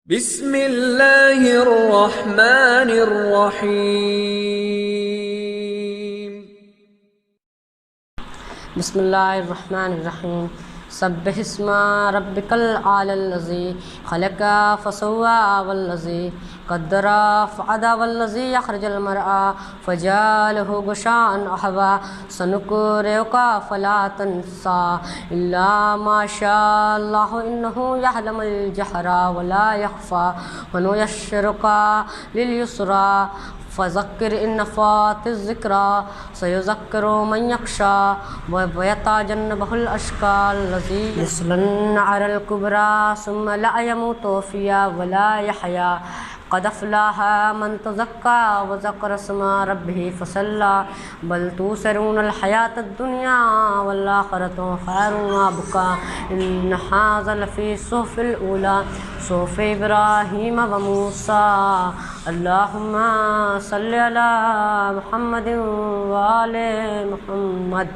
बिस्मिल्लाहिर्रहमानिर्रहीम। बिस्मिल्लाहिर्रहमानिर्रहीम। सब्बिहिस्मा रब्बिकल आलल्लज़ी खलक़ा फसव्वा वल्लज़ी क़द्दरा फ़अदा वल्लज़ी अख़रजल मरआ फ़जअलहु गुशाअन अहवा सनुक़रिउका फ़ला तंसा इल्ला मा शाअल्लाहु इन्नहु यअलमुल जहरा वला यख़फ़ा वनुयस्सिरुका लिल-युस्रा फ़ज़क्किर इन नफ़अतिज़ ज़िक्रा सयुज़क्किरु मन यख़शा वयतजन्नबहुल अश्क़ा अल्लज़ी यस्लन नारल कुबरा सुम्मा ला यमूतु फ़ीहा वला यहया क़द अफ़लह मन तज़क्का वज़करा इस्मा रब्बिही फ़सल्ला बल तुसिरूनल हयातद दुनिया वल आख़िरतु ख़ैरुन व अबक़ा इन्न हाज़ा लफ़ी सुहुफ़िल ऊला सुहुफ़ि इब्राहीम व मूसा। अल्लाहुम्मा सल्लि अला मुहम्मदिन व आले मुहम्मद।